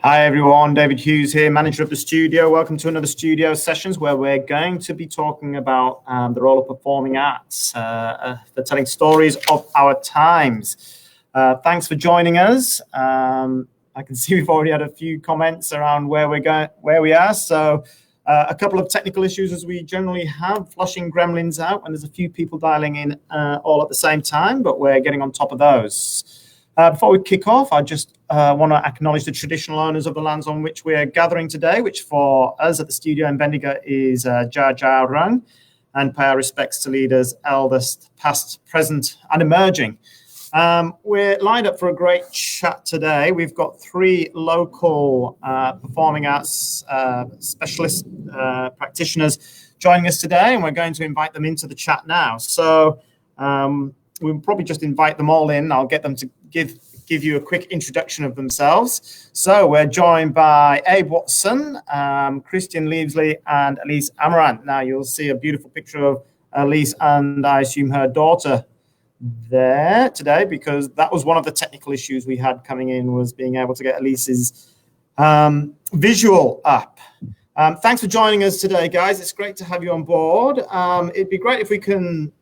Hi everyone, David Hughes here, manager of the studio. Welcome to another studio sessions where we're going to be talking about the role of performing arts for telling stories of our times. Thanks for joining us. I can see we've already had a few comments around where we are. So a couple of technical issues as we generally have, flushing gremlins out, and there's a few people dialing in all at the same time, but we're getting on top of those. Before we kick off, I just want to acknowledge the traditional owners of the lands on which we're gathering today, which for us at the studio in Bendigo is Jar Rung, and pay our respects to leaders, elders, past, present, and emerging. We're lined up for a great chat today. We've got three local performing arts specialist practitioners joining us today, and we're going to invite them into the chat now. So we'll probably just invite them all in. I'll get them to give you a quick introduction of themselves. So we're joined by Abe Watson, Christian Leavesley, and Elise Amarant. Now you'll see a beautiful picture of Elise and I assume her daughter there today, because that was one of the technical issues we had coming in, was being able to get Elise's visual up. Thanks for joining us today, guys. It's great to have you on board. It'd be great if we can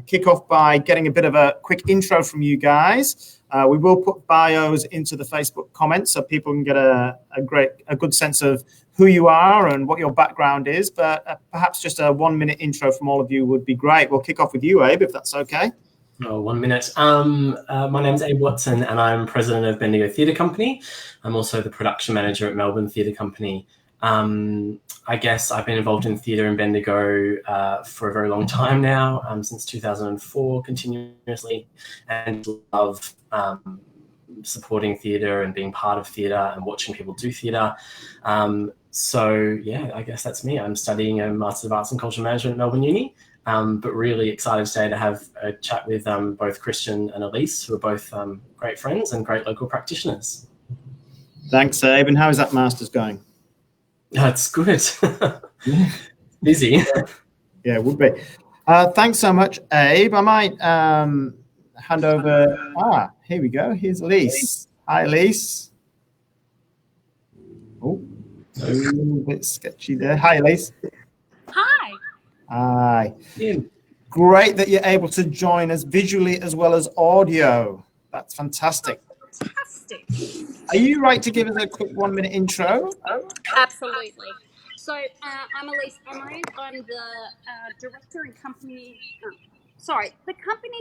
kick off by getting a bit of a quick intro from you guys. We will put bios into the Facebook comments so people can get a good sense of who you are and what your background is. But perhaps just a 1 minute intro from all of you would be great. We'll kick off with you, Abe, if that's okay. Oh, 1 minute. My name's Abe Watson and I'm president of Bendigo Theatre Company. I'm also the production manager at Melbourne Theatre Company. I guess I've been involved in theatre in Bendigo for a very long time now, since 2004 continuously, and love supporting theatre and being part of theatre and watching people do theatre. So yeah, I guess that's me. I'm studying a Master's of Arts and Cultural Management at Melbourne Uni, but really excited today to have a chat with both Christian and Elise, who are both great friends and great local practitioners. Thanks, Abe. And how is that Master's going? That's good. Busy. Yeah, it would be. Thanks so much, Abe. I might hand over. Here we go. Here's Elise. Hi, Elise. Oh, a little bit sketchy there. Hi, Elise. Hi. Hi. Great that you're able to join us visually as well as audio. That's fantastic. Fantastic. Are you right to give us a quick 1 minute intro? Absolutely. So I'm Elise Amarant. I'm the director and the company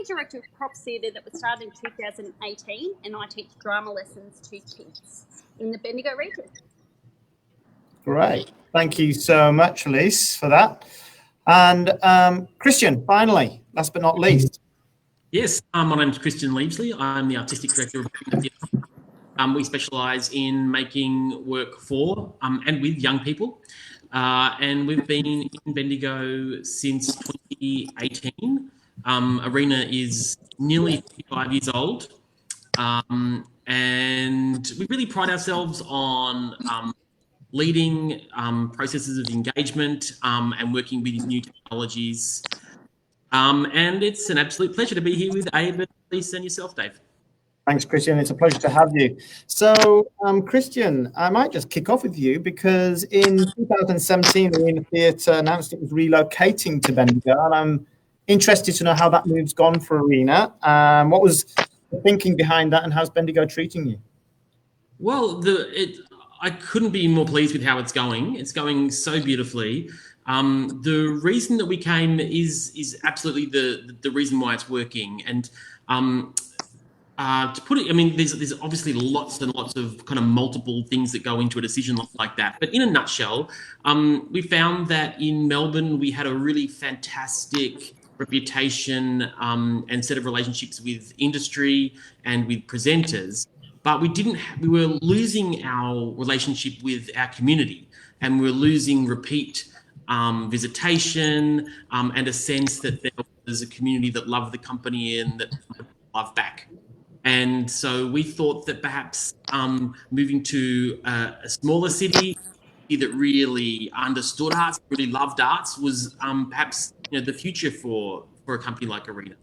director of Prop Theatre that was started in 2018, and I teach drama lessons to kids in the Bendigo region. Great. Thank you so much, Elise, for that. And Christian, finally, last but not least. Yes, my name's Christian Leavesley. I'm the artistic director of Bendigo Theatre. We specialise in making work for and with young people. And we've been in Bendigo since 2018. Arena is nearly 55 years old. And we really pride ourselves on leading processes of engagement and working with new technologies. And it's an absolute pleasure to be here with Abe, Elise, and yourself, Dave. Thanks, Christian. It's a pleasure to have you. So, Christian, I might just kick off with you because in 2017, Arena Theatre announced it was relocating to Bendigo, and I'm interested to know how that move's gone for Arena. What was the thinking behind that, and how's Bendigo treating you? Well, I couldn't be more pleased with how it's going. It's going so beautifully. The reason that we came is absolutely the reason why it's working. And to put it, I mean, there's obviously lots and lots of kind of multiple things that go into a decision like that. But in a nutshell, we found that in Melbourne, we had a really fantastic reputation and set of relationships with industry and with presenters. But we were losing our relationship with our community, and we were losing repeat visitation and a sense that there was a community that loved the company and that loved back. And so we thought that perhaps moving to a smaller city that really understood arts, really loved arts, was perhaps the future for a company like Arena.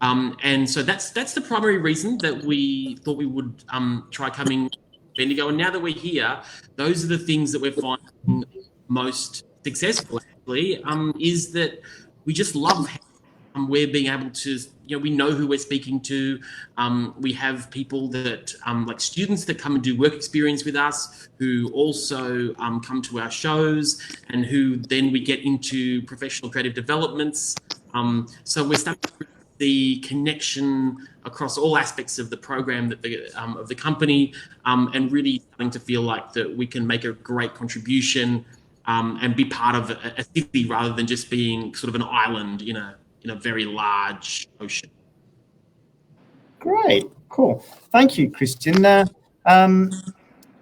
And so that's the primary reason that we thought we would try coming to Bendigo. And now that we're here, those are the things that we're finding most successful, actually, is that we just love how we're being able to, we know who we're speaking to. We have people that, like students that come and do work experience with us, who also come to our shows, and who then we get into professional creative developments. So we're starting to the connection across all aspects of the program that of the company, and really starting to feel like that we can make a great contribution and be part of a city rather than just being sort of an island in a very large ocean. Great, cool. Thank you, Christian.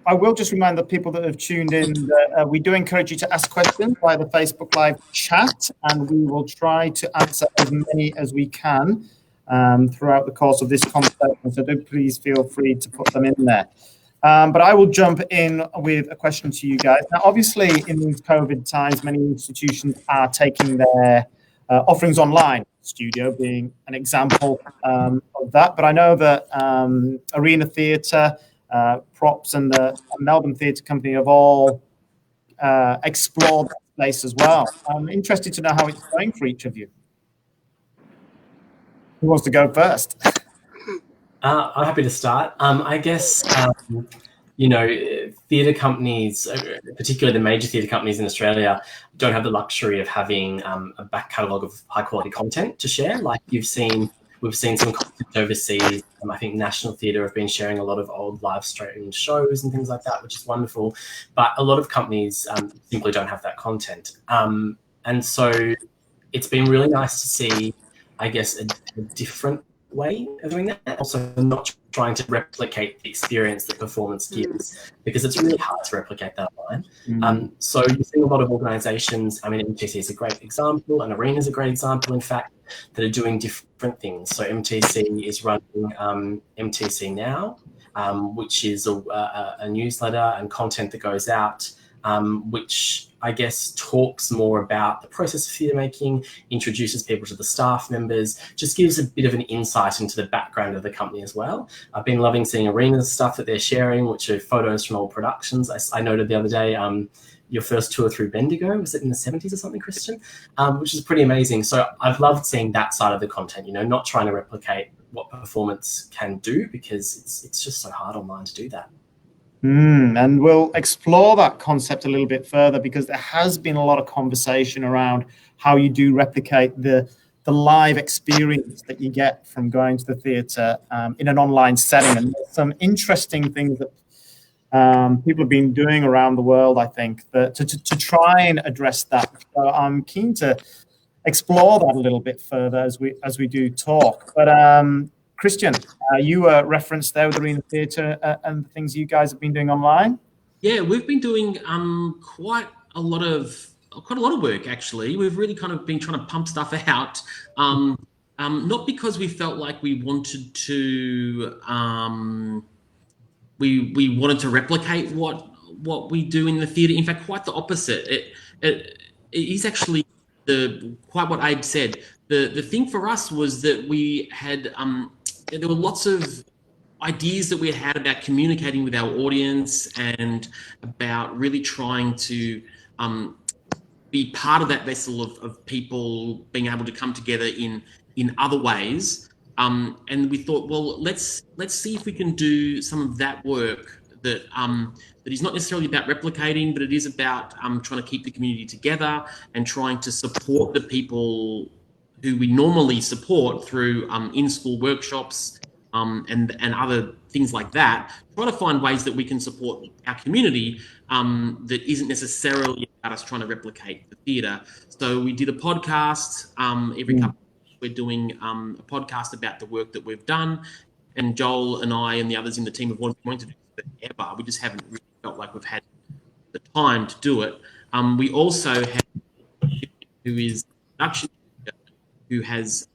I will just remind the people that have tuned in that we do encourage you to ask questions via the Facebook Live chat, and we will try to answer as many as we can throughout the course of this conversation. So do please feel free to put them in there. But I will jump in with a question to you guys. Now, obviously, in these COVID times, many institutions are taking their offerings online, studio being an example of that. But I know that Arena Theatre, Props, and the Melbourne Theatre Company have all explored that space as well. I'm interested to know how it's going for each of you. Who wants to go first? I'm happy to start. I guess, theatre companies, particularly the major theatre companies in Australia, don't have the luxury of having a back catalogue of high quality content to share. Like we've seen some content overseas. I think National Theatre have been sharing a lot of old live streamed shows and things like that, which is wonderful. But a lot of companies simply don't have that content. And so it's been really nice to see, I guess, a different way of doing that. Also, not trying to replicate the experience that performance gives, because it's really hard to replicate that online. So you're seeing a lot of organisations, I mean, MTC is a great example, and Arena is a great example, in fact, that are doing different things. So MTC is running MTC Now, which is a newsletter and content that goes out, which I guess talks more about the process of theatre making, introduces people to the staff members, just gives a bit of an insight into the background of the company as well. I've been loving seeing Arena's stuff that they're sharing, which are photos from old productions. I noted the other day, your first tour through Bendigo, was it in the 70s or something, Christian? Which is pretty amazing. So I've loved seeing that side of the content, not trying to replicate what performance can do, because it's just so hard online to do that. And we'll explore that concept a little bit further, because there has been a lot of conversation around how you do replicate the live experience that you get from going to the theatre in an online setting. And there's some interesting things that people have been doing around the world, I think, that to try and address that. So I'm keen to explore that a little bit further as we do talk. But Christian, you referenced there with Arena Theatre and the things you guys have been doing online. Yeah, we've been doing quite a lot of work, actually. We've really kind of been trying to pump stuff out, not because we felt like we wanted to we wanted to replicate what we do in the theatre. In fact, quite the opposite. It is actually quite what Abe said. The thing for us was that we had there were lots of ideas that we had about communicating with our audience and about really trying to be part of that vessel of people being able to come together in other ways. And we thought, well, let's see if we can do some of that work that is not necessarily about replicating, but it is about trying to keep the community together and trying to support the people who we normally support through in-school workshops and other things like that. Try to find ways that we can support our community that isn't necessarily about us trying to replicate the theatre. So we did a podcast every couple of weeks. We're doing a podcast about the work that we've done, and Joel and I and the others in the team have wanted to do it forever. We just haven't really felt like we've had the time to do it. We also have who is production, who has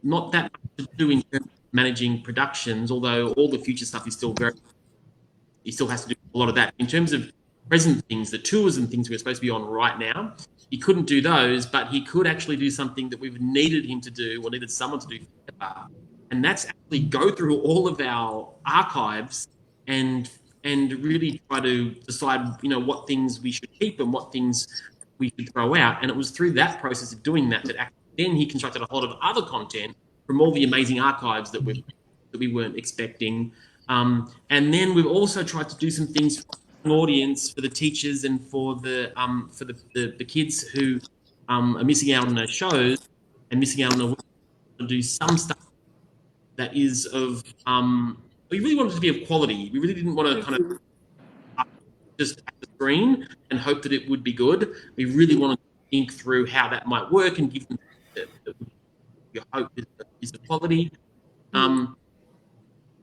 not that much to do in terms of managing productions, although all the future stuff is still he still has to do a lot of that. In terms of present things, the tours and things we're supposed to be on right now, he couldn't do those, but he could actually do something that we've needed him to do, or needed someone to do forever. And that's actually go through all of our archives and really try to decide, what things we should keep and what things we should throw out. And it was through that process of doing that then he constructed a whole lot of other content from all the amazing archives that we weren't expecting. And then we've also tried to do some things for the audience, for the teachers, and for the kids who are missing out on those shows and missing out on to do some stuff that is of we really wanted it to be of quality. We really didn't want to kind of just at the screen and hope that it would be good. We really wanted to think through how that might work and give them your hope is the quality. We're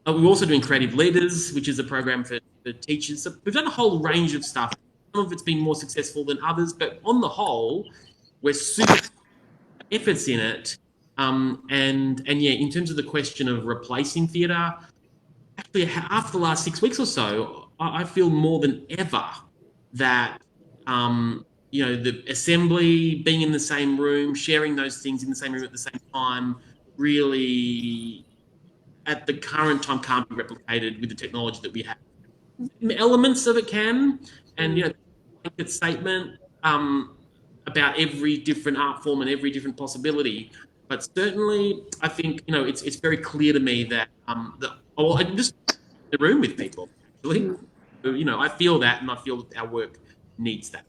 also doing Creative Leaders, which is a program for teachers. So we've done a whole range of stuff. Some of it's been more successful than others, but on the whole, we're super efforts in it. And yeah, in terms of the question of replacing theatre, actually after the last 6 weeks or so, I feel more than ever that the assembly, being in the same room, sharing those things in the same room at the same time, really at the current time can't be replicated with the technology that we have. Elements of it can, and blanket statement about every different art form and every different possibility. But certainly, I think it's very clear to me that I'm just in the room with people. Actually, I feel that, and I feel that our work needs that.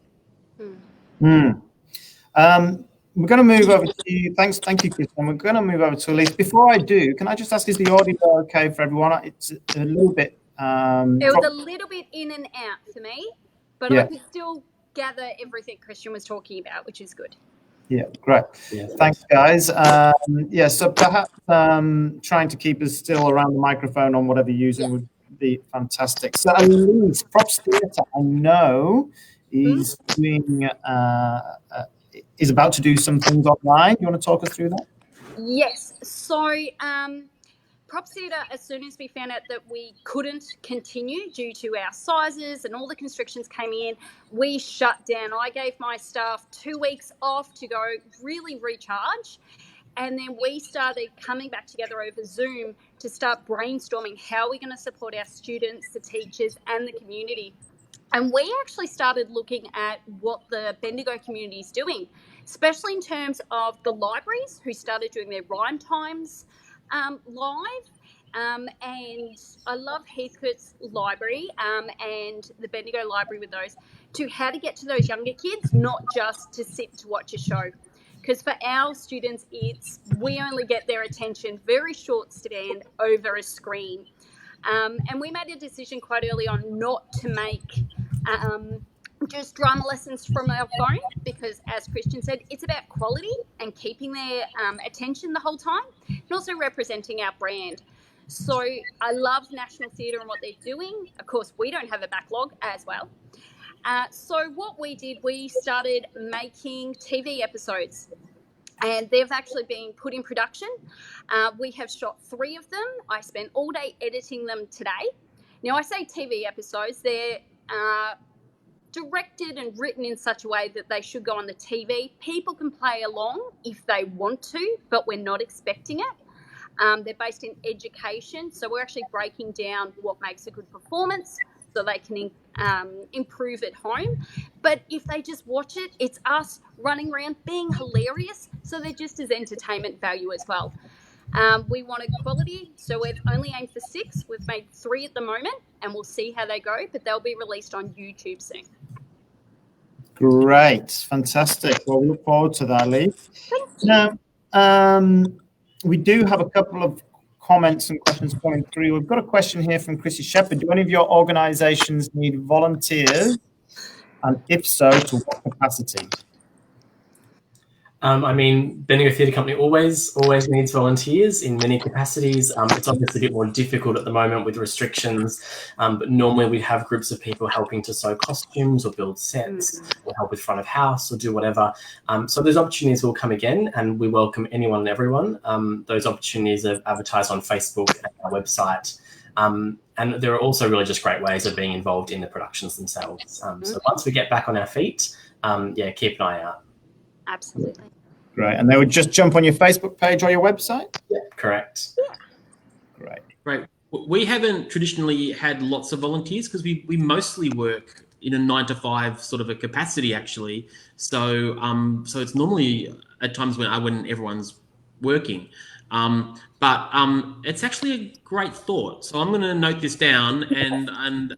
We're going to move over to thank you, Christian. We're going to move over to Elise. Before I do, can I just ask, is the audio okay for everyone? It's a little bit. It was a little bit in and out for me, but I could still gather everything Christian was talking about, which is good. Yeah, great. Yeah, thanks, guys. So perhaps trying to keep us still around the microphone on whatever you're using would be fantastic. So Elise, Props Theatre, I know, is doing is about to do some things online. You want to talk us through that? Yes. So Props Theatre, as soon as we found out that we couldn't continue due to our sizes and all the constrictions came in, we shut down. I gave my staff 2 weeks off to go really recharge. And then we started coming back together over Zoom to start brainstorming how we're going to support our students, the teachers, and the community. And we actually started looking at what the Bendigo community is doing, especially in terms of the libraries who started doing their rhyme times live. And I love Heathcote's library and the Bendigo library with those, to how to get to those younger kids, not just to sit to watch a show. Because for our students, we only get their attention very short stand over a screen. And we made a decision quite early on not to make just drama lessons from our phone, because as Christian said, it's about quality and keeping their attention the whole time, and also representing our brand. So I love National Theatre and what they're doing. Of course, we don't have a backlog as well. So what we did, we started making TV episodes, and they've actually been put in production. We have shot 3 of them. I spent all day editing them today. Now, I say TV episodes, they're directed and written in such a way that they should go on the TV. People can play along if they want to, but we're not expecting it. They're based in education, so we're actually breaking down what makes a good performance so they can improve at home. But if they just watch it, it's us running around being hilarious, so they're just as entertainment value as well. We wanted quality, so we've only aimed for 6. We've made 3 at the moment, and we'll see how they go, but they'll be released on YouTube soon. Great, fantastic. Well, we look forward to that, Lee. Now, we do have a couple of comments and questions coming through. We've got a question here from Chrissy Shepherd. Do any of your organisations need volunteers? And if so, to what capacity? Bendigo Theatre Company always needs volunteers in many capacities. It's obviously a bit more difficult at the moment with restrictions, but normally we have groups of people helping to sew costumes or build sets or help with front of house or do whatever. So those opportunities will come again, and we welcome anyone and everyone. Those opportunities are advertised on Facebook and our website. And there are also really just great ways of being involved in the productions themselves. So once we get back on our feet, keep an eye out. Absolutely. Great. And they would just jump on your Facebook page or your website? Yeah, correct. Yeah. Great. Great. We haven't traditionally had lots of volunteers because we mostly work in a 9 to 5 sort of a capacity, actually. So so it's normally at times when everyone's working. But it's actually a great thought. So I'm going to note this down and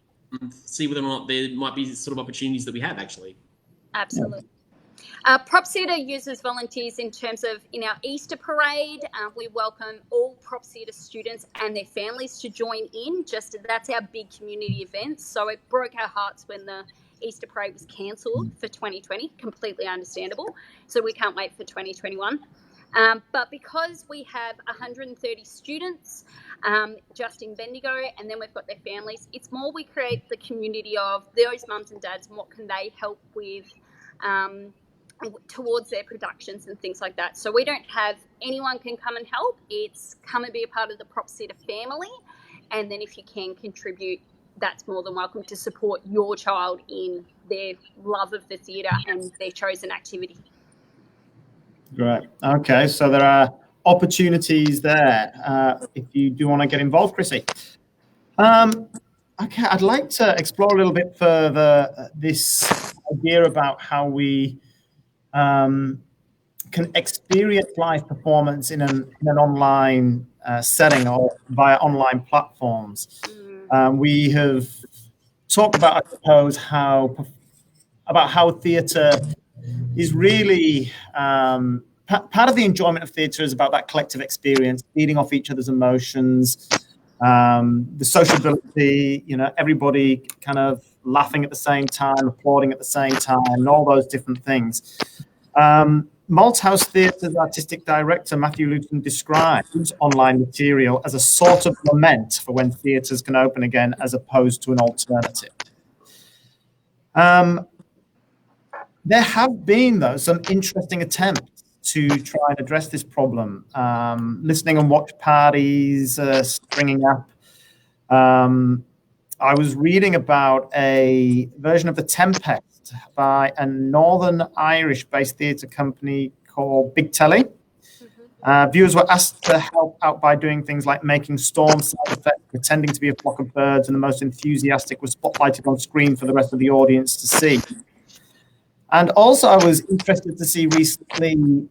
see whether or not there might be sort of opportunities that we have actually. Absolutely. Prop Theatre uses volunteers in terms of in our Easter parade. We welcome all Prop Theatre students and their families to join in. That's our big community event. So it broke our hearts when the Easter parade was cancelled for 2020. Completely understandable. So we can't wait for 2021. But because we have 130 students just in Bendigo, and then we've got their families, it's more we create the community of those mums and dads and what can they help with towards their productions and things like that. So we don't have anyone can come and help. It's come and be a part of the Prop Theatre family. And then if you can contribute, that's more than welcome to support your child in their love of the theatre and their chosen activity. Great. Okay, so there are opportunities there if you do want to get involved, Chrissy. Okay, I'd like to explore a little bit further this idea about how we can experience live performance in an online setting or via online platforms. We have talked about, I suppose, how theatre is really part of the enjoyment of theatre is about that collective experience, feeding off each other's emotions, the sociability, everybody kind of laughing at the same time, applauding at the same time, and all those different things. Malthouse Theatre's artistic director, Matthew Luton, describes online material as a sort of lament for when theatres can open again as opposed to an alternative. There have been, though, some interesting attempts to try and address this problem. Listening and watch parties springing up. I was reading about a version of The Tempest by a Northern Irish-based theatre company called Big Telly. Viewers were asked to help out by doing things like making storm sound effects, pretending to be a flock of birds, and the most enthusiastic was spotlighted on screen for the rest of the audience to see. And also, I was interested to see recently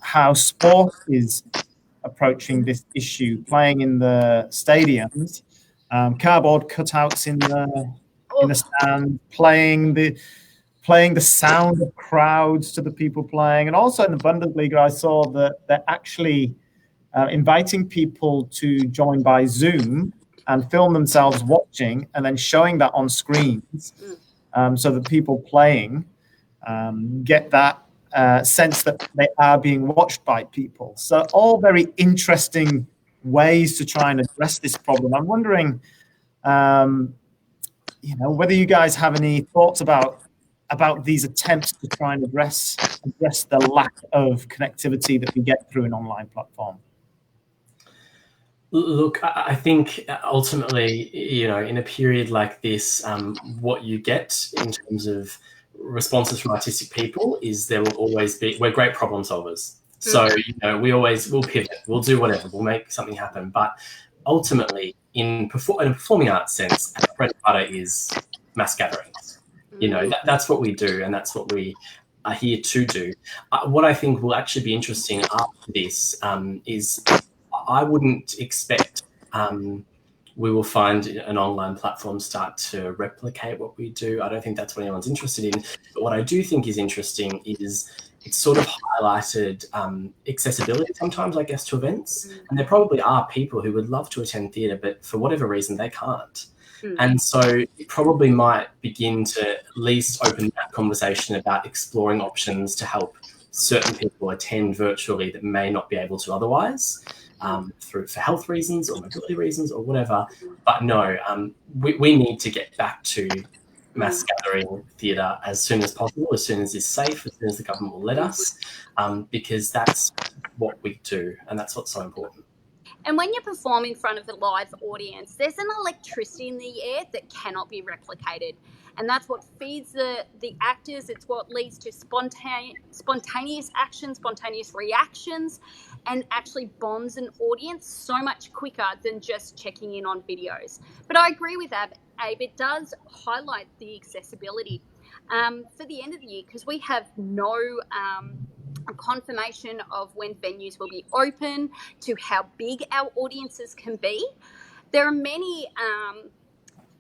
how sport is approaching this issue, playing in the stadiums, cardboard cutouts in the stand, playing the sound of crowds to the people playing. And also in the Bundesliga, I saw that they're actually inviting people to join by Zoom and film themselves watching and then showing that on screens so that people playing get that sense that they are being watched by people. So all very interesting ways to try and address this problem. I'm wondering, whether you guys have any thoughts about these attempts to try and address the lack of connectivity that we get through an online platform. Look, I think ultimately, in a period like this, what you get in terms of responses from artistic people is there will always be, we're great problem solvers. So, we'll pivot, we'll do whatever, we'll make something happen. But ultimately, in a performing arts sense, our bread and butter is mass gatherings. That's what we do, and that's what we are here to do. What I think will actually be interesting after this is I wouldn't expect we will find an online platform start to replicate what we do. I don't think that's what anyone's interested in. But what I do think is interesting is it's sort of highlighted accessibility sometimes, I guess, to events. And there probably are people who would love to attend theatre, but for whatever reason, they can't. And so it probably might begin to at least open that conversation about exploring options to help certain people attend virtually that may not be able to otherwise. For health reasons or mobility reasons or whatever. But no, we need to get back to mass gathering theatre as soon as possible, as soon as it's safe, as soon as the government will let us, because that's what we do and that's what's so important. And when you perform in front of a live audience, there's an electricity in the air that cannot be replicated. And that's what feeds the actors. It's what leads to spontaneous action, spontaneous reactions. and actually bonds an audience so much quicker than just checking in on videos. But I agree with Abe, it does highlight the accessibility for the end of the year, because we have no confirmation of when venues will be open, to how big our audiences can be. There are many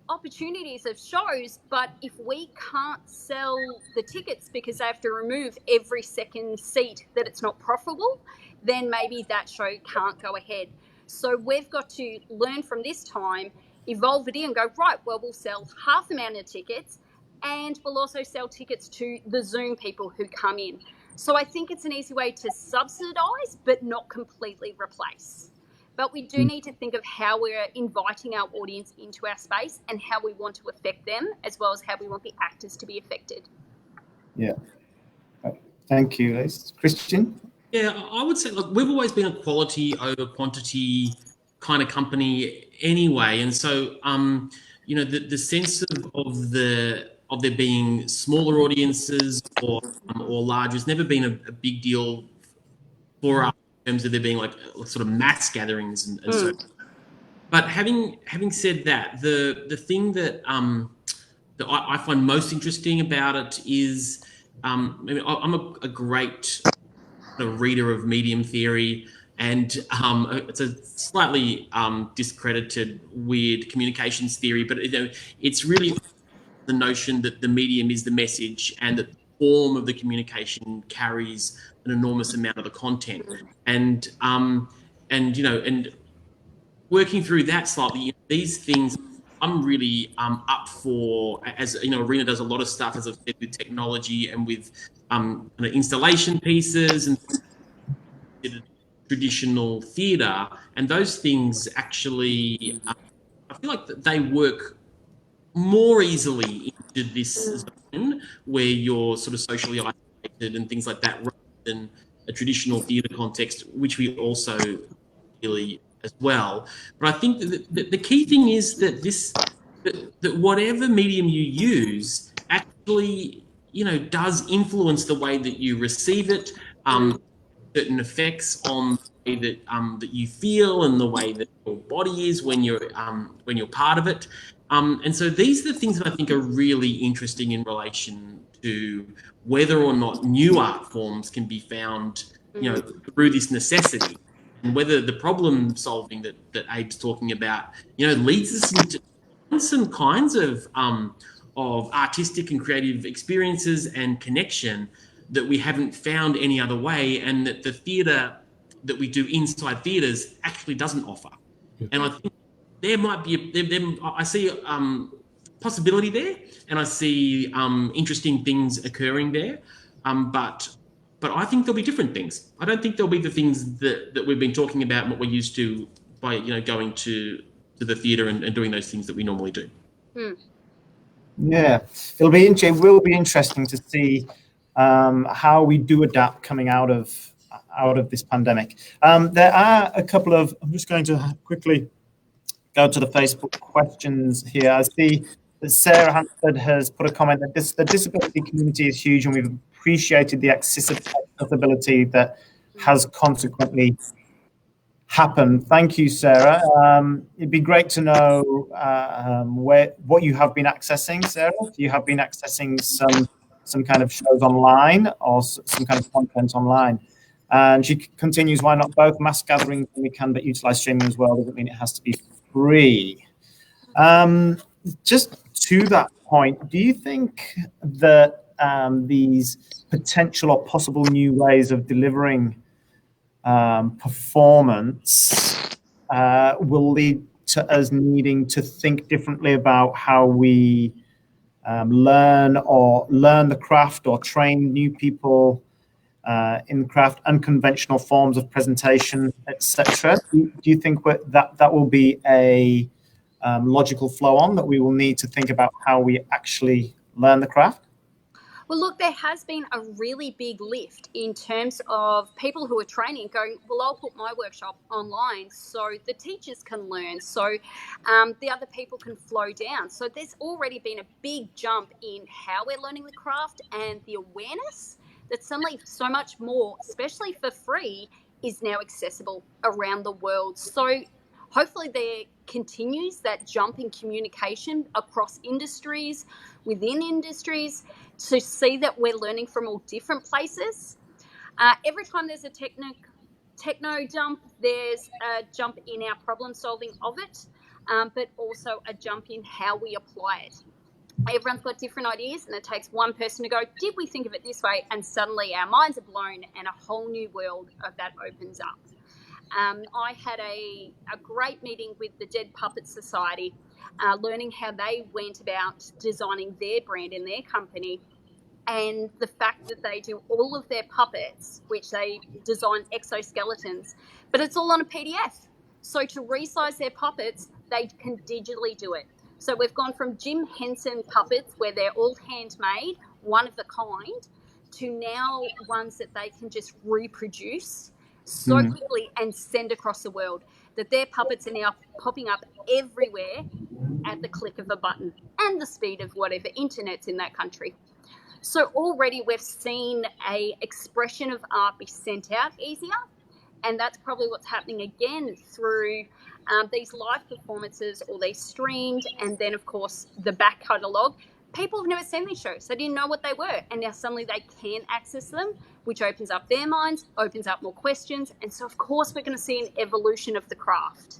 opportunities of shows, but if we can't sell the tickets because they have to remove every second seat that it's not profitable, then maybe that show can't go ahead. So we've got to learn from this time, evolve it in and go, right, well, we'll sell half the amount of tickets, and we'll also sell tickets to the Zoom people who come in. So I think it's an easy way to subsidise but not completely replace. But we do need to think of how we're inviting our audience into our space and how we want to affect them, as well as how we want the actors to be affected. Yeah. Thank you, Liz. Christian? Yeah, I would say, look, we've always been a quality over quantity kind of company anyway. And so, the sense of there being smaller audiences or larger has never been a big deal for us in terms of there being like sort of mass gatherings and so. But having said that, the thing that that I find most interesting about it is, I'm a great reader of medium theory, and it's a slightly discredited, weird communications theory, but it's really the notion that the medium is the message and that the form of the communication carries an enormous amount of the content. And working through that slightly, these things I'm really up for. As Arena does a lot of stuff, as I've said, with technology and with installation pieces and traditional theatre, and those things actually, I feel like they work more easily into this zone where you're sort of socially isolated and things like that, rather than a traditional theatre context, which we also really as well. But I think that the key thing is that that whatever medium you use actually, does influence the way that you receive it, certain effects on the way that you feel and the way that your body is when you're part of it. And so these are the things that I think are really interesting in relation to whether or not new art forms can be found, through this necessity, and whether the problem solving that Abe's talking about, leads us into some kinds of artistic and creative experiences and connection that we haven't found any other way, and that the theatre that we do inside theatres actually doesn't offer. And I think there might be I see possibility there, and I see interesting things occurring there. But I think there'll be different things. I don't think there'll be the things that we've been talking about and what we're used to by going to the theatre and doing those things that we normally do. Yeah, it will be interesting to see how we do adapt coming out of this pandemic. There are a couple of. I'm just going to quickly go to the Facebook questions here. I see that Sarah Hansford has put a comment that the disability community is huge, and we've appreciated the accessibility that has consequently happened. Thank you, Sarah. It'd be great to know what you have been accessing, Sarah. If you have been accessing some kind of shows online or some kind of content online. And she continues, why not both? Mass gatherings when we can, but utilize streaming as well. Doesn't mean it has to be free. Just to that point, do you think that these potential or possible new ways of delivering performance will lead to us needing to think differently about how we learn the craft or train new people in the craft, unconventional forms of presentation, etc.? Do you think that will be a logical flow on, that we will need to think about how we actually learn the craft? Well, look, there has been a really big lift in terms of people who are training going, well, I'll put my workshop online so the teachers can learn, so the other people can flow down. So there's already been a big jump in how we're learning the craft and the awareness that suddenly so much more, especially for free, is now accessible around the world. So hopefully there continues that jump in communication across industries, within industries, to see that we're learning from all different places. Every time there's a techno jump, there's a jump in our problem solving of it, but also a jump in how we apply it. Everyone's got different ideas, and it takes one person to go, did we think of it this way? And suddenly our minds are blown and a whole new world of that opens up. I had a great meeting with the Dead Puppet Society, learning how they went about designing their brand in their company, and the fact that they do all of their puppets, which they design exoskeletons, but it's all on a PDF. So to resize their puppets, they can digitally do it. So we've gone from Jim Henson puppets, where they're all handmade, one of a kind, to now ones that they can just reproduce so quickly and send across the world, that their puppets are now popping up everywhere at the click of a button and the speed of whatever internet's in that country. So already we've seen a expression of art be sent out easier, and that's probably what's happening again through these live performances, or they streamed, and then of course the back catalogue. People have never seen these shows. They didn't know what they were, and now suddenly they can access them, which opens up their minds, opens up more questions, and so of course we're going to see an evolution of the craft.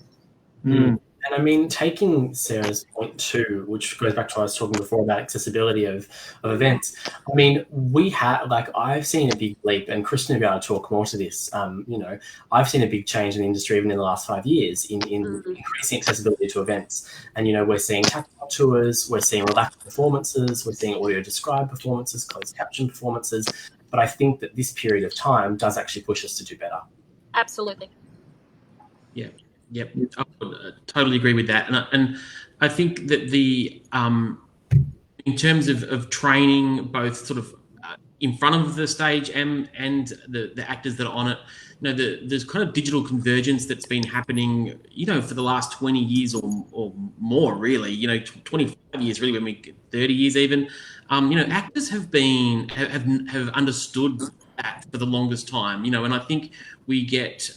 And I mean, taking Sarah's point too, which goes back to what I was talking before about accessibility of events. I mean, we have, like, I've seen a big leap, and Christian will be able to talk more to this. I've seen a big change in the industry even in the last 5 years in increasing accessibility to events. And, we're seeing tactile tours, we're seeing relaxed performances, we're seeing audio described performances, closed caption performances. But I think that this period of time does actually push us to do better. Absolutely. Yeah. Yep, I would totally agree with that, and I think that in terms of training, both sort of in front of the stage and the actors that are on it, there's kind of digital convergence that's been happening, for the last 20 years or more, really. 25 years, really, when we get 30 years even. Actors have understood that for the longest time, and I think we get,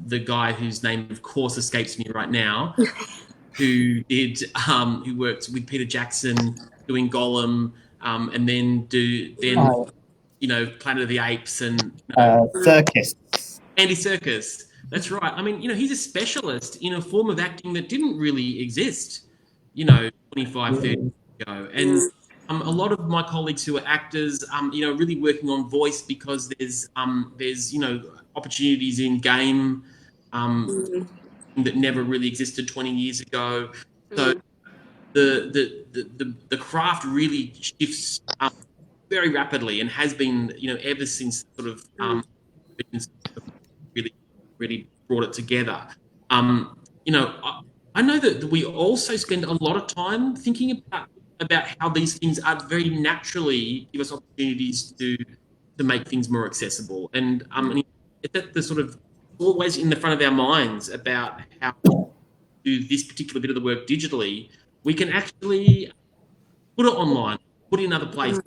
the guy whose name, of course, escapes me right now, who worked with Peter Jackson doing Gollum, and then Planet of the Apes and Circus. Andy Serkis. That's right. I mean, he's a specialist in a form of acting that didn't really exist, 25, 30 years ago. And a lot of my colleagues who are actors, really working on voice, because there's opportunities in game that never really existed 20 years ago. So the craft really shifts very rapidly, and has been, ever since sort of really brought it together. I know that we also spend a lot of time thinking about how these things are very naturally give us opportunities to make things more accessible, and it's at the sort of always in the front of our minds about how to do this particular bit of the work digitally. We can actually put it online, put it in other places,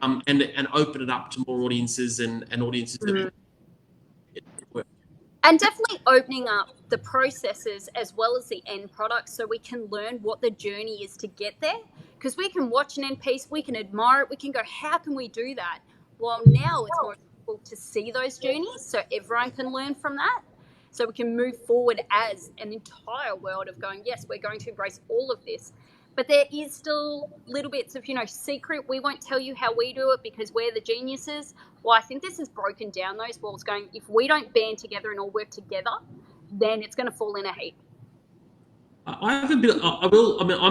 and open it up to more audiences and audiences that work. And definitely opening up the processes as well as the end product, so we can learn what the journey is to get there. Because we can watch an end piece, we can admire it, we can go, how can we do that? Well, now it's more difficult to see those journeys, so everyone can learn from that. So we can move forward as an entire world of going, yes, we're going to embrace all of this. But there is still little bits of, secret. We won't tell you how we do it because we're the geniuses. Well, I think this has broken down those walls, going, if we don't band together and all work together, then it's going to fall in a heap. I'm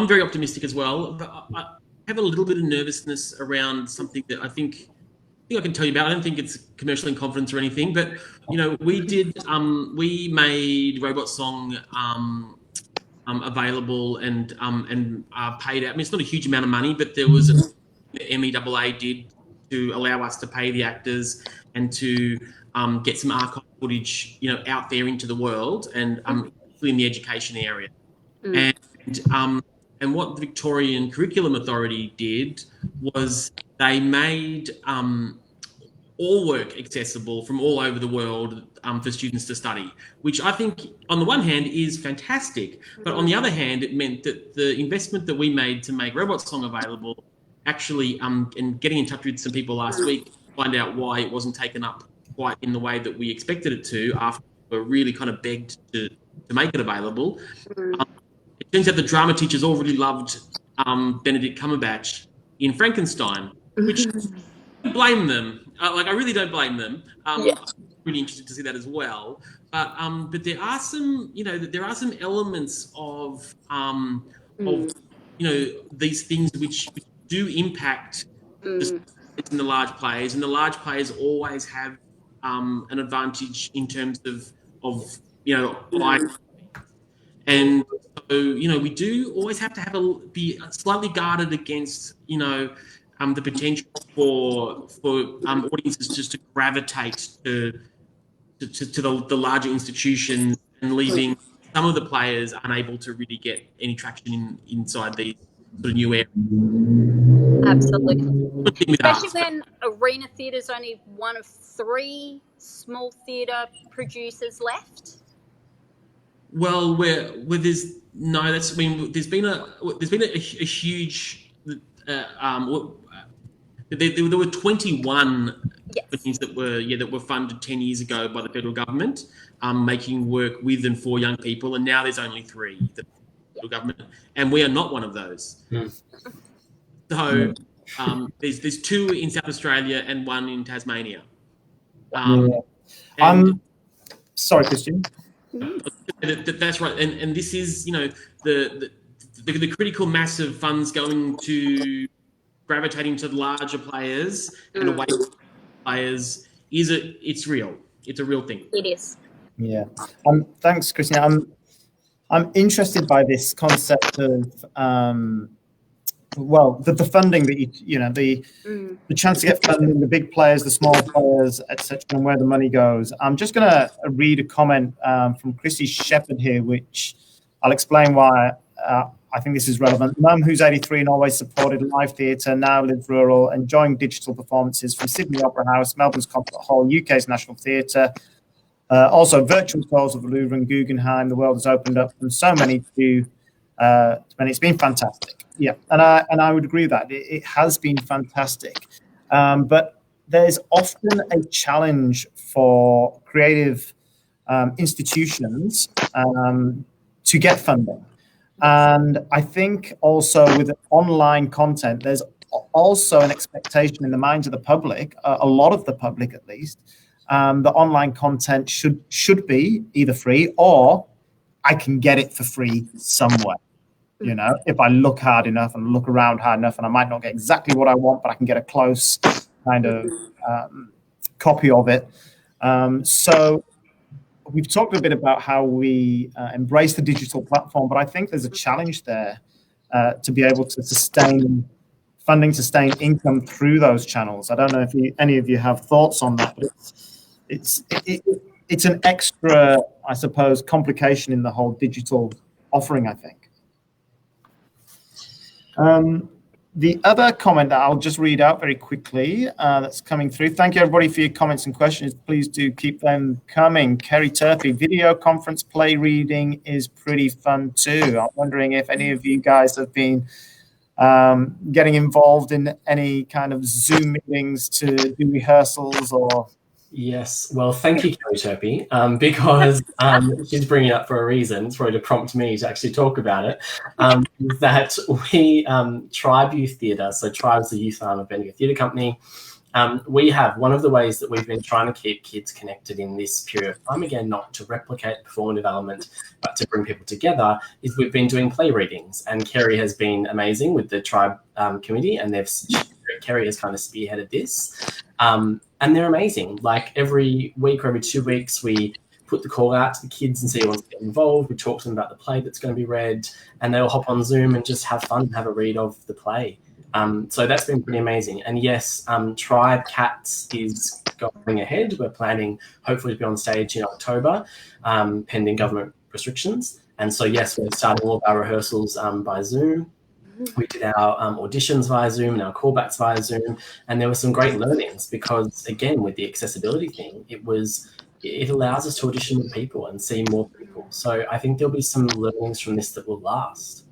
very optimistic as well, but I have a little bit of nervousness around something that I think I can tell you about. I don't think it's commercial in confidence or anything, but we made Robot Song available and paid out. I mean, it's not a huge amount of money, but there was the MEAA did to allow us to pay the actors and to get some archive footage, out there into the world, and in the education area. And what the Victorian Curriculum Authority did was they made all work accessible from all over the world for students to study, which I think on the one hand is fantastic, but on the other hand, it meant that the investment that we made to make Robot Song available actually, and getting in touch with some people last week to find out why it wasn't taken up quite in the way that we expected it to after we were really kind of begged to make it available. It turns out the drama teachers all really loved Benedict Cumberbatch in Frankenstein, which I don't blame them. I really don't blame them. I'm really interested to see that as well. But there are some, there are some elements of these things which do impact the large players, and the large players always have an advantage in terms of and so we do always have to be slightly guarded against the potential for audiences just to gravitate to the larger institutions and leaving some of the players unable to really get any traction inside these sort of new areas. Absolutely. Especially when Arena Theatre is only one of 3 small theatre producers left. Well, there's been a huge. There were 21 companies that were funded 10 years ago by the federal government, making work with and for young people, and now there's only 3 that federal government, and we are not one of those. So there's 2 in South Australia and 1 in Tasmania. Sorry, Christian. That's right, and this is the critical mass of funds going to gravitating to the larger players and away from players it's real. It's a real thing. It is. Yeah. Thanks, Christina. I'm interested by this concept of the funding that the chance to get funding, the big players, the small players, etc., and where the money goes. I'm just going to read a comment from Chrissy Shepherd here, which I'll explain why I think this is relevant. Mum, who's 83 and always supported live theatre, now lives rural, enjoying digital performances from Sydney Opera House, Melbourne's Concert Hall, UK's National Theatre, also virtual tours of the Louvre and Guggenheim. The world has opened up from so many to many. It's been fantastic. Yeah, and I would agree with that. It has been fantastic. But there's often a challenge for creative institutions to get funding. And I think also with online content, there's also an expectation in the minds of the public, a lot of the public at least, that online content should be either free or I can get it for free somewhere. If I look hard enough and look around hard enough, and I might not get exactly what I want, but I can get a close kind of copy of it. So we've talked a bit about how we embrace the digital platform, but I think there's a challenge there to be able to sustain funding, sustain income through those channels. I don't know if any of you have thoughts on that, but it's an extra, I suppose, complication in the whole digital offering, I think. The other comment that I'll just read out very quickly that's coming through. Thank you, everybody, for your comments and questions. Please do keep them coming. Kerry Turpy, video conference play reading is pretty fun too. I'm wondering if any of you guys have been getting involved in any kind of Zoom meetings to do rehearsals or... Yes, well, thank you, Kerry Turpy, because she's bringing it up for a reason. It's probably to prompt me to actually talk about it, that we, Tribe Youth Theatre, so Tribe is the youth arm of Bendigo Theatre Company, we have one of the ways that we've been trying to keep kids connected in this period of time, again, not to replicate performative element, but to bring people together, is we've been doing play readings. And Kerry has been amazing with the Tribe committee, and Kerry has kind of spearheaded this. And they're amazing. Like every week or every 2 weeks, we put the call out to the kids and see who wants to get involved. We talk to them about the play that's going to be read, and they'll hop on Zoom and just have fun and have a read of the play. So that's been pretty amazing. And yes, Tribe Cats is going ahead. We're planning hopefully to be on stage in October, pending government restrictions. And so, yes, we're starting all of our rehearsals by Zoom. We did our auditions via Zoom and our callbacks via Zoom, and there were some great learnings because, again, with the accessibility thing, it allows us to audition with people and see more people. So I think there'll be some learnings from this that will last.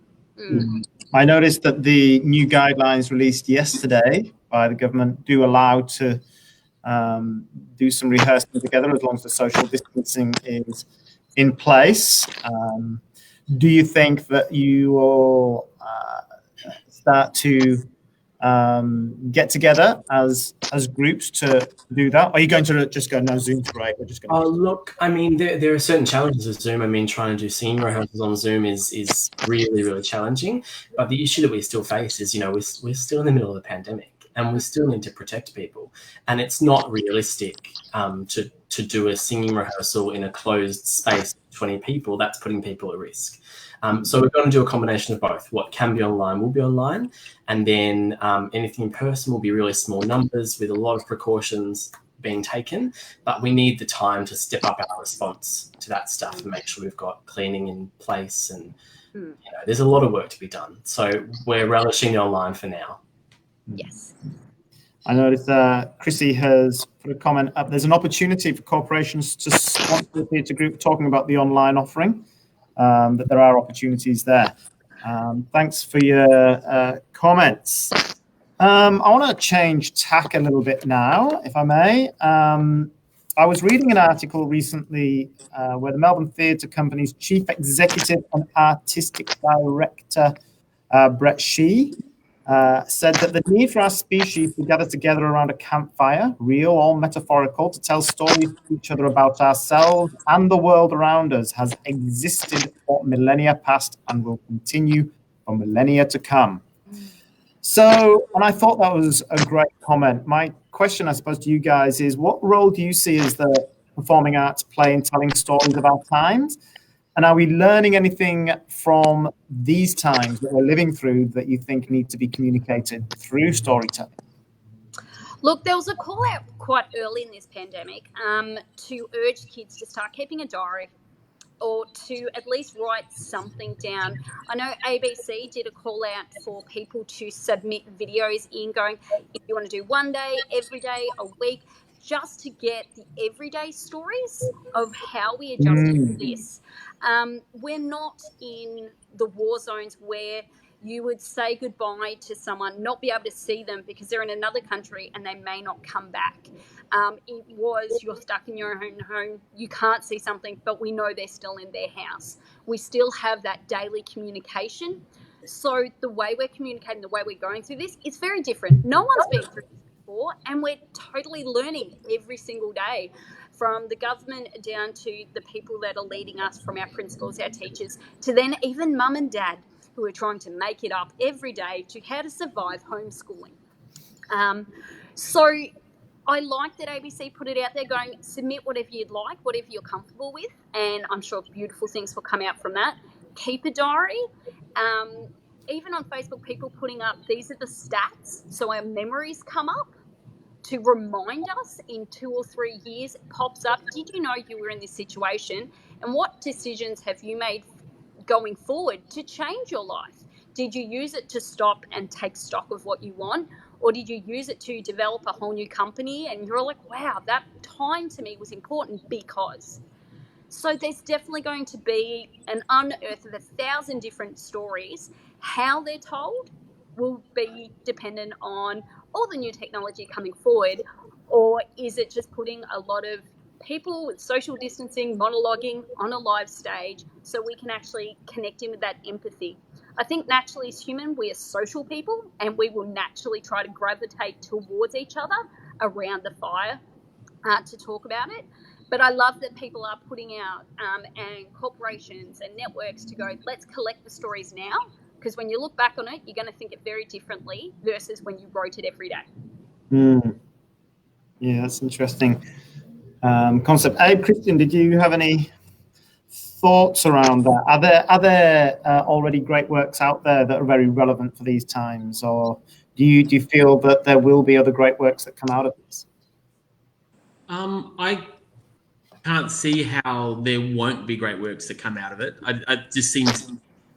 I noticed that the new guidelines released yesterday by the government do allow to do some rehearsing together as long as the social distancing is in place. Do you think that you will start to get together as groups to do that? Are you going to just go, no, Zoom's great, we're just going to... Look, I mean, there are certain challenges with Zoom. I mean, trying to do singing rehearsals on Zoom is really, really challenging. But the issue that we still face is, we're still in the middle of the pandemic and we still need to protect people. And it's not realistic to do a singing rehearsal in a closed space of 20 people. That's putting people at risk. So we're going to do a combination of both. What can be online will be online, and then anything in person will be really small numbers with a lot of precautions being taken. But we need the time to step up our response to that stuff and make sure we've got cleaning in place. And there's a lot of work to be done. So we're relishing the online for now. Yes. I noticed Chrissy has put a comment up. There's an opportunity for corporations to sponsor the theatre group, talking about the online offering. That there are opportunities there. Thanks for your comments. I want to change tack a little bit now, if I may. I was reading an article recently where the Melbourne Theatre Company's Chief Executive and Artistic Director, Brett Shee, said that the need for our species to gather together around a campfire, real or metaphorical, to tell stories to each other about ourselves and the world around us has existed for millennia past and will continue for millennia to come. So, and I thought that was a great comment. My question, I suppose, to you guys is, what role do you see as the performing arts play in telling stories of our times? And are we learning anything from these times that we're living through that you think need to be communicated through storytelling? Look, there was a call out quite early in this pandemic to urge kids to start keeping a diary or to at least write something down. I know ABC did a call out for people to submit videos in going, if you want to do one day, every day, a week, just to get the everyday stories of how we adjusted to this. We're not in the war zones where you would say goodbye to someone, not be able to see them because they're in another country and they may not come back. It was you're stuck in your own home, you can't see something, but we know they're still in their house. We still have that daily communication. So the way we're communicating, the way we're going through this, it's very different. No one's been through this before, and we're totally learning every single day, from the government down to the people that are leading us, from our principals, our teachers, to then even mum and dad who are trying to make it up every day to how to survive homeschooling. So I like that ABC put it out there going, submit whatever you'd like, whatever you're comfortable with, and I'm sure beautiful things will come out from that. Keep a diary. Even on Facebook, people putting up, these are the stats, so our memories come up to remind us in 2 or 3 years. It pops up, did you know you were in this situation, and what decisions have you made going forward to change your life? Did you use it to stop and take stock of what you want? Or did you use it to develop a whole new company and you're like, wow, that time to me was important because. So there's definitely going to be an unearth of 1,000 different stories. How they're told will be dependent on all the new technology coming forward, or is it just putting a lot of people with social distancing, monologuing on a live stage so we can actually connect in with that empathy. I think naturally as human, we are social people and we will naturally try to gravitate towards each other around the fire to talk about it. But I love that people are putting out and corporations and networks to go, let's collect the stories now, because when you look back on it, you're going to think it very differently versus when you wrote it every day. Yeah, that's interesting concept. Hey, Christian, did you have any thoughts around that? Are there already great works out there that are very relevant for these times, or do you feel that there will be other great works that come out of this? I can't see how there won't be great works that come out of it. It just seems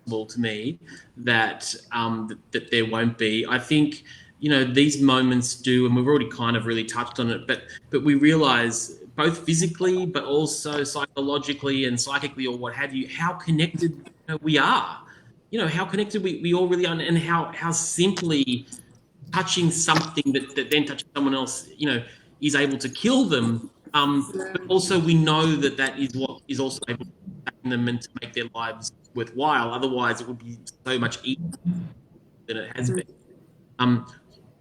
to me that that there won't be. I think, you know, these moments do, and we've already kind of really touched on it, but we realize both physically, but also psychologically and psychically, or what have you, how connected, you know, we are. You know, how connected we all really are, and how simply touching something that then touches someone else, you know, is able to kill them. But also we know that is what is also able to sustain them and to make their lives worthwhile. Otherwise, it would be so much easier than it has been.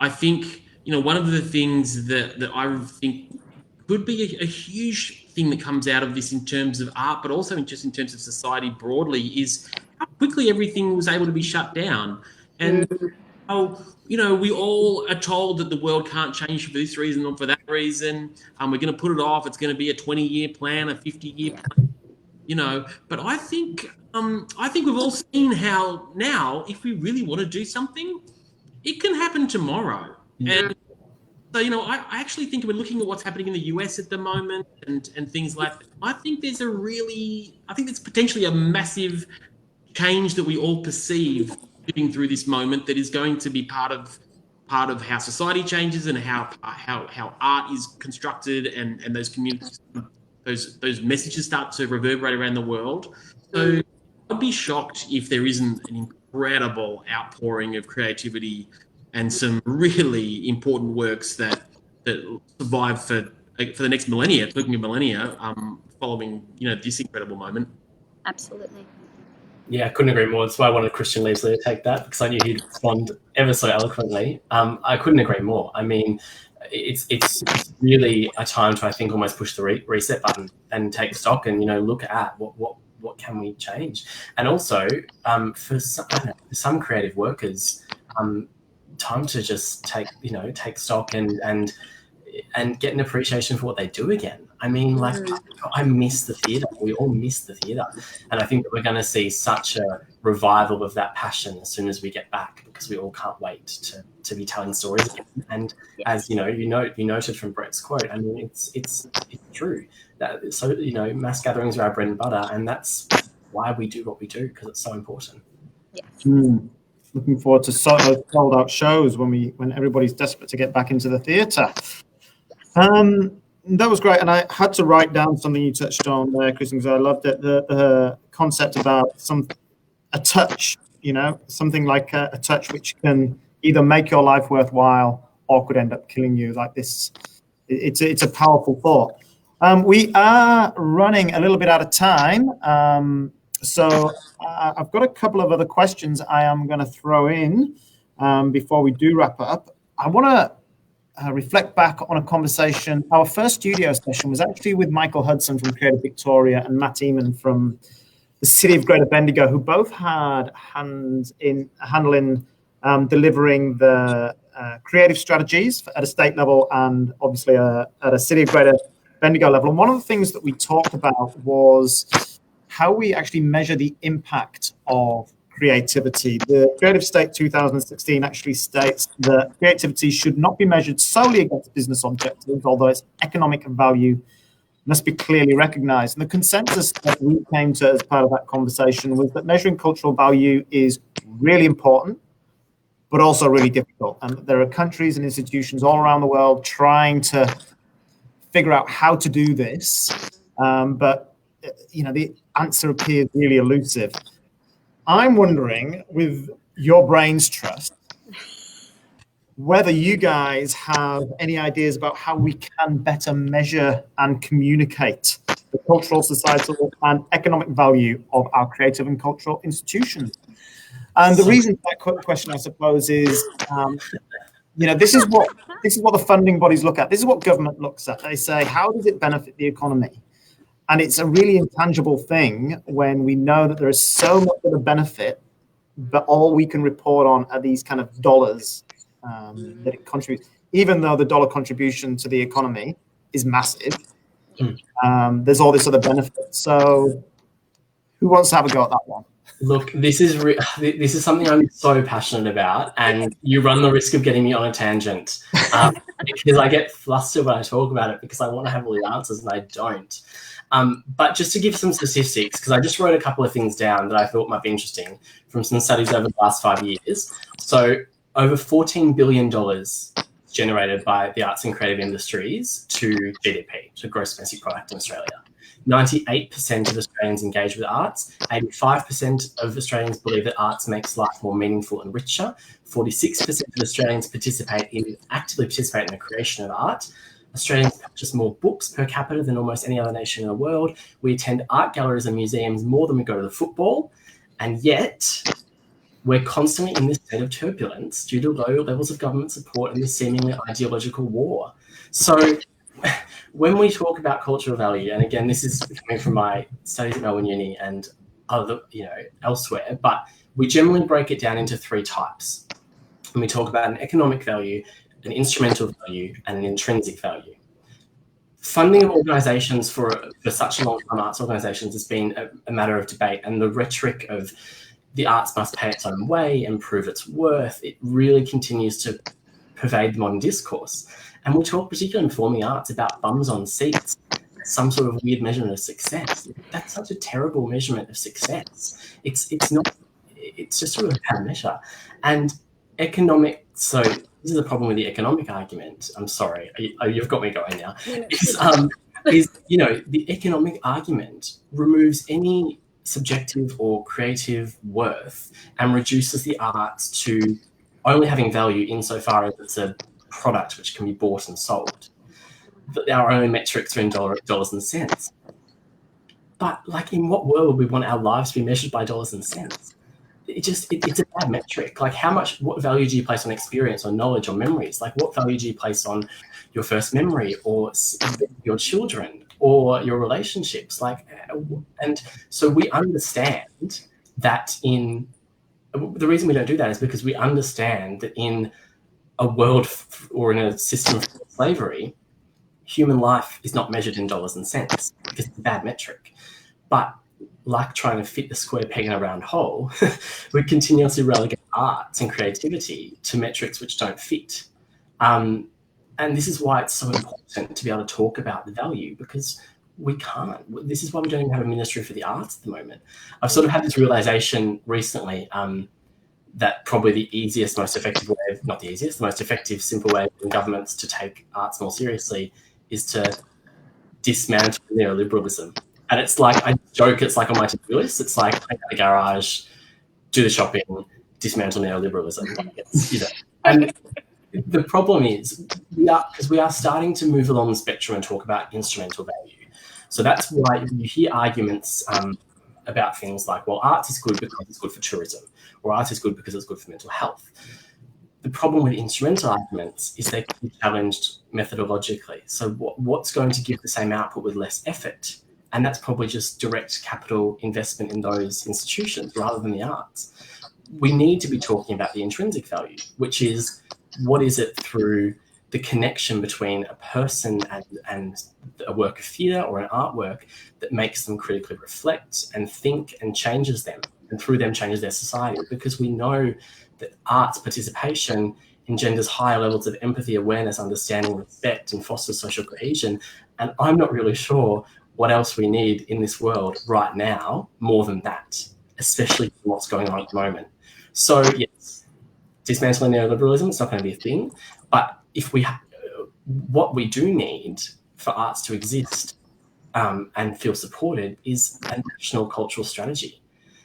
I think, you know, one of the things that I think could be a huge thing that comes out of this in terms of art, but also just in terms of society broadly, is how quickly everything was able to be shut down. And how, you know, we all are told that the world can't change for this reason or for that reason. We're going to put it off. It's going to be a 20-year plan, a 50-year plan, you know. But I think we've all seen how now, if we really want to do something, it can happen tomorrow. And so, you know, I actually think we're looking at what's happening in the US at the moment and things like that. I think there's potentially a massive change that we all perceive living through this moment that is going to be part of how society changes and how art is constructed, and those communities, those messages start to reverberate around the world. So I'd be shocked if there isn't an incredible outpouring of creativity and some really important works that survive for the next millennia, talking of millennia, following, you know, this incredible moment. Absolutely. Yeah, I couldn't agree more. That's why I wanted Christian Leesley to take that, because I knew he'd respond ever so eloquently. I couldn't agree more. I mean, it's really a time to, I think, almost push the reset button and take stock and, you know, look at what can we change. And also, for some creative workers, time to just take stock and get an appreciation for what they do again. I mean, like, I miss the theatre. We all miss the theatre. And I think that we're going to see such a revival of that passion as soon as we get back, because we all can't wait to be telling stories again. And as you know, you noted from Brett's quote, I mean, it's true. So, you know, mass gatherings are our bread and butter, and that's why we do what we do, because it's so important. Looking forward to sold out shows when everybody's desperate to get back into the theatre. That was great, and I had to write down something you touched on there, Kristen, because I loved it. The concept about a touch, you know, something like a touch which can either make your life worthwhile or could end up killing you. Like this, it's a powerful thought. We are running a little bit out of time, so I've got a couple of other questions I am going to throw in before we do wrap up. I want to reflect back on a conversation. Our first studio session was actually with Michael Hudson from Creative Victoria and Matt Eamon from the City of Greater Bendigo, who both had hands in handling delivering the creative strategies at a state level and obviously at a City of Greater Bendigo level. And one of the things that we talked about was how we actually measure the impact of creativity. The Creative State 2016 actually states that creativity should not be measured solely against business objectives, although its economic value must be clearly recognized. And the consensus that we came to as part of that conversation was that measuring cultural value is really important, but also really difficult. And there are countries and institutions all around the world trying to figure out how to do this, but you know, the answer appears really elusive. I'm wondering, with your brains trust, whether you guys have any ideas about how we can better measure and communicate the cultural, societal, and economic value of our creative and cultural institutions. And the reason for that question, I suppose, is you know, this is what the funding bodies look at. This is what government looks at. They say, how does it benefit the economy? And it's a really intangible thing when we know that there is so much of a benefit, but all we can report on are these kind of dollars that it contributes. Even though the dollar contribution to the economy is massive, there's all this other benefit. So who wants to have a go at that one? Look, this is something I'm so passionate about, and you run the risk of getting me on a tangent because I get flustered when I talk about it because I want to have all the answers and I don't. But just to give some statistics, because I just wrote a couple of things down that I thought might be interesting from some studies over the last 5 years. So over $14 billion generated by the arts and creative industries to GDP, to gross domestic product in Australia. 98% of Australians engage with arts. 85% of Australians believe that arts makes life more meaningful and richer. 46% of Australians actively participate in the creation of art. Australians purchase more books per capita than almost any other nation in the world. We attend art galleries and museums more than we go to the football. And yet, we're constantly in this state of turbulence due to low levels of government support and this seemingly ideological war. So when we talk about cultural value, and again, this is coming from my studies at Melbourne Uni and other, elsewhere, but we generally break it down into 3 types. And we talk about an economic value, an instrumental value, and an intrinsic value. Funding of organisations for such a long time, arts organisations, has been a matter of debate, and the rhetoric of the arts must pay its own way and prove its worth, it really continues to pervade the modern discourse. And we talk, particularly in performing arts, about bums on seats, some sort of weird measurement of success. That's such a terrible measurement of success. It's just a really bad measure. And so this is the problem with the economic argument. I'm sorry, you've got me going now. The economic argument removes any subjective or creative worth and reduces the arts to only having value insofar as it's a product which can be bought and sold. Our only metrics are in dollars and cents. But in what world would we want our lives to be measured by dollars and cents? It's a bad metric. What value do you place on experience or knowledge or memories? What value do you place on your first memory or your children or your relationships? And so we understand that the reason we don't do that is because we understand that in a world or in a system of slavery, human life is not measured in dollars and cents because it's a bad metric. But trying to fit the square peg in a round hole, we continuously relegate arts and creativity to metrics which don't fit. And this is why it's so important to be able to talk about the value, because we can't. This is why we don't even have a ministry for the arts at the moment. I've sort of had this realization recently that probably the most effective, simple way for governments to take arts more seriously is to dismantle neoliberalism. And it's I joke, it's on my to-do list. It's clean out the garage, do the shopping, dismantle neoliberalism. And the problem is because we are starting to move along the spectrum and talk about instrumental value. So that's why you hear arguments about things arts is good because it's good for tourism, or arts is good because it's good for mental health. The problem with instrumental arguments is they can be challenged methodologically. So what's going to give the same output with less effort? And that's probably just direct capital investment in those institutions rather than the arts. We need to be talking about the intrinsic value, which is what is it through the connection between a person and a work of theatre or an artwork that makes them critically reflect and think and changes them, and through them changes their society. Because we know that arts participation engenders higher levels of empathy, awareness, understanding, respect, and fosters social cohesion. And I'm not really sure what else we need in this world right now more than that, especially what's going on at the moment. So yes, dismantling neoliberalism is not going to be a thing, but what we do need for arts to exist and feel supported is a national cultural strategy.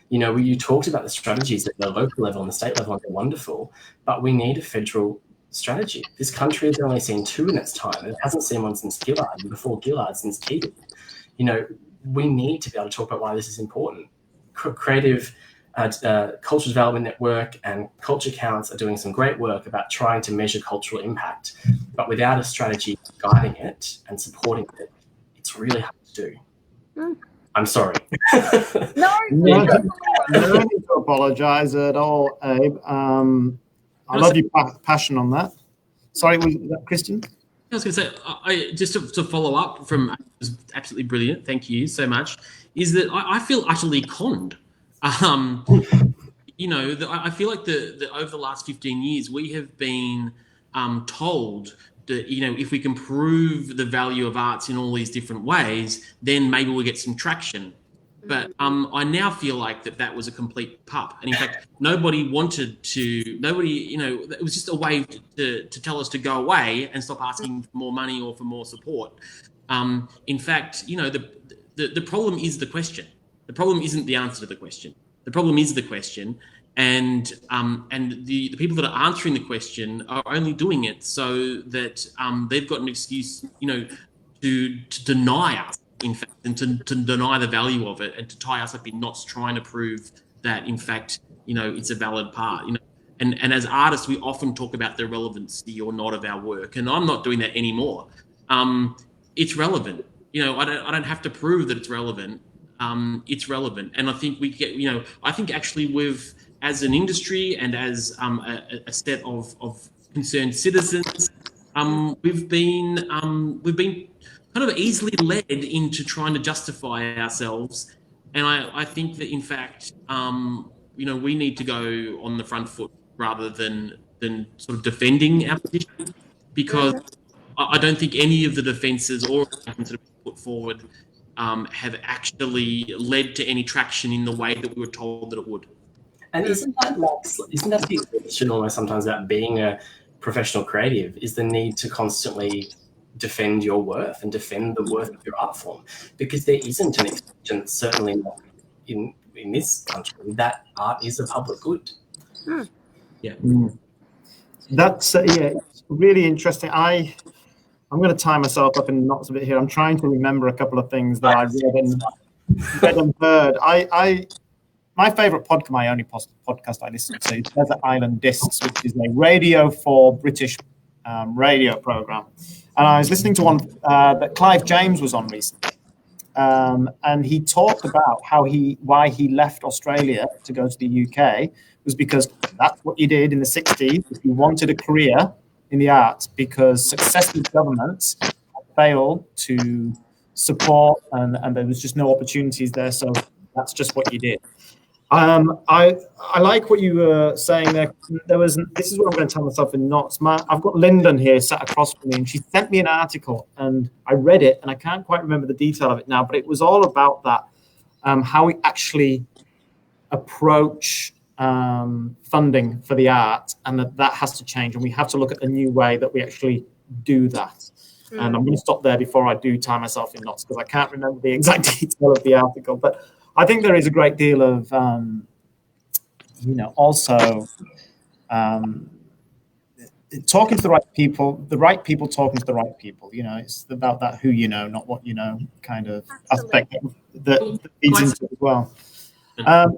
You talked about the strategies at the local level and the state level, and they're wonderful, but we need a federal strategy. This country has only seen 2 in its time. It hasn't seen one since Gillard, and before Gillard, since Keating. We need to be able to talk about why this is important. Creative Culture Development Network and Culture Counts are doing some great work about trying to measure cultural impact, but without a strategy guiding it and supporting it, it's really hard to do. I'm sorry. No, no need to apologise at all, Abe. I love your passion on that. Sorry, was that Christian? I was going to say, just to follow up from, it was absolutely brilliant, thank you so much, is that I feel utterly conned. I feel like that over the last 15 years, we have been told if we can prove the value of arts in all these different ways, then maybe we'll get some traction. But I now feel like that was a complete pup. And in fact, nobody, it was just a way to tell us to go away and stop asking for more money or for more support. In fact, the problem is the question. The problem isn't the answer to the question. The problem is the question. And the people that are answering the question are only doing it so that they've got an excuse, to deny us, in fact, and to deny the value of it, and to tie us up in knots trying to prove that, in fact, it's a valid part. And as artists, we often talk about the relevancy or not of our work, and I'm not doing that anymore. It's relevant. I don't have to prove that it's relevant. It's relevant, and I think we get. I think actually as an industry and as a set of concerned citizens, we've been kind of easily led into trying to justify ourselves, and I think that in fact, we need to go on the front foot rather than sort of defending our position, because I don't think any of the defences or arguments that have been put forward have actually led to any traction in the way that we were told that it would. And isn't that the question almost sometimes about being a professional creative, is the need to constantly defend your worth and defend the worth of your art form? Because there isn't an exception, certainly not in this country, that art is a public good. Yeah. That's it's really interesting. I'm going to tie myself up in knots a bit here. I'm trying to remember a couple of things that I read and heard. My favourite podcast, my only podcast I listen to, is Desert Island Discs, which is a Radio 4 British radio programme. And I was listening to one that Clive James was on recently. And he talked about why he left Australia to go to the UK was because that's what you did in the 60s if you wanted a career in the arts, because successive governments failed to support and there was just no opportunities there. So that's just what you did. I like what you were saying there. This is what I'm going to tell myself in knots. I've got Lyndon here sat across from me, and she sent me an article, and I read it, and I can't quite remember the detail of it now, but it was all about that, how we actually approach funding for the art, and that has to change, and we have to look at the new way that we actually do that. And I'm going to stop there before I do tie myself in knots, because I can't remember the exact detail of the article, but I think there is a great deal of, also talking to the right people talking to the right people. It's about that who you know, not what you know kind of aspect that feeds into it as well.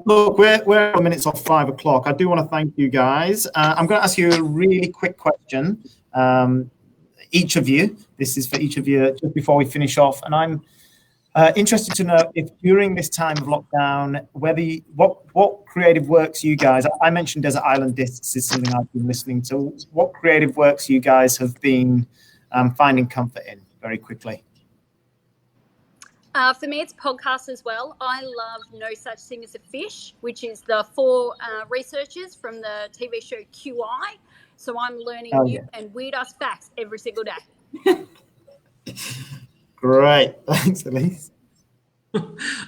Look, we're minutes off 5 o'clock. I do want to thank you guys. I'm going to ask you a really quick question. Each of you, this is for each of you just before we finish off, and I'm interested to know if during this time of lockdown, what creative works you guys, I mentioned Desert Island Discs is something I've been listening to. What creative works you guys have been finding comfort in, very quickly? For me, it's podcasts as well. I love No Such Thing as a Fish, which is the 4 researchers from the TV show QI. So I'm learning new and weird-ass facts every single day. Great. Thanks, Elise.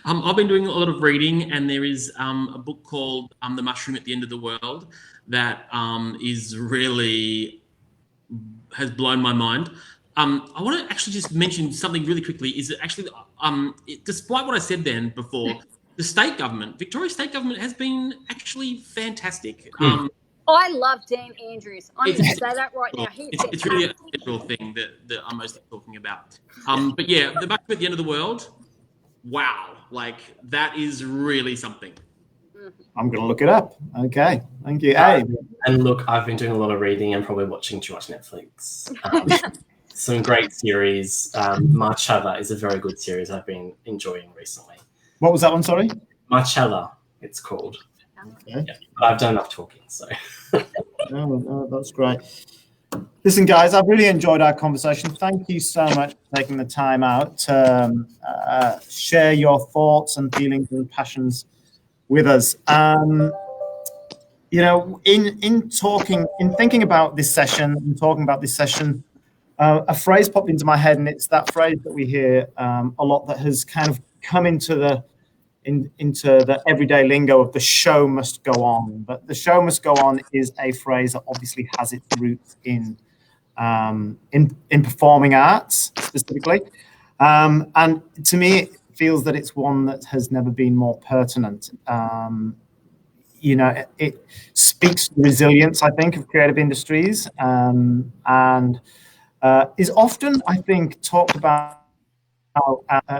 I've been doing a lot of reading, and there is a book called The Mushroom at the End of the World that is really has blown my mind. I want to actually just mention something really quickly. Is that actually, despite what I said then before, the state government, Victoria state government, has been actually fantastic. I love Dan Andrews. I'm going to say that right now. It's really a federal thing that I'm mostly talking about. But yeah, the Mushroom at the End of the World, wow, like that is really something. I'm going to look it up. Okay, thank you. Hey. And look, I've been doing a lot of reading and probably watching too much Netflix. Some great series. Marcella is a very good series I've been enjoying recently. What was that one, sorry? Marcella, it's called. Okay. Yeah, but I've done enough talking, so. No, that's great. Listen, guys, I've really enjoyed our conversation. Thank you so much for taking the time out to share your thoughts and feelings and passions with us. In thinking about this session and talking about this session, a phrase popped into my head, and it's that phrase that we hear a lot that has kind of come into the everyday lingo of the show must go on. But the show must go on is a phrase that obviously has its roots in performing arts specifically. And to me, it feels that it's one that has never been more pertinent. It speaks to resilience, I think, of creative industries, and is often, I think, talked about.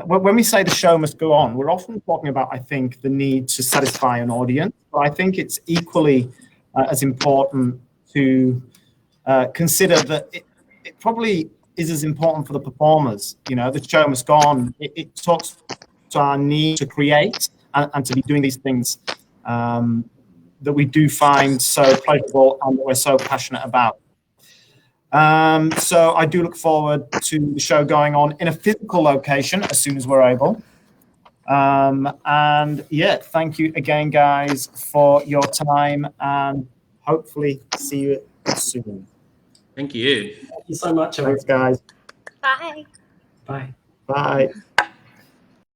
When we say the show must go on, we're often talking about, I think, the need to satisfy an audience. But I think it's equally as important to consider that it probably is as important for the performers. The show must go on. It talks to our need to create and to be doing these things that we do find so pleasurable and that we're so passionate about. So I do look forward to the show going on in a physical location as soon as we're able. And yeah, thank you again, guys, for your time, and hopefully see you soon. Thank you. Thank you so much. Thanks, guys. Bye. Bye. Bye.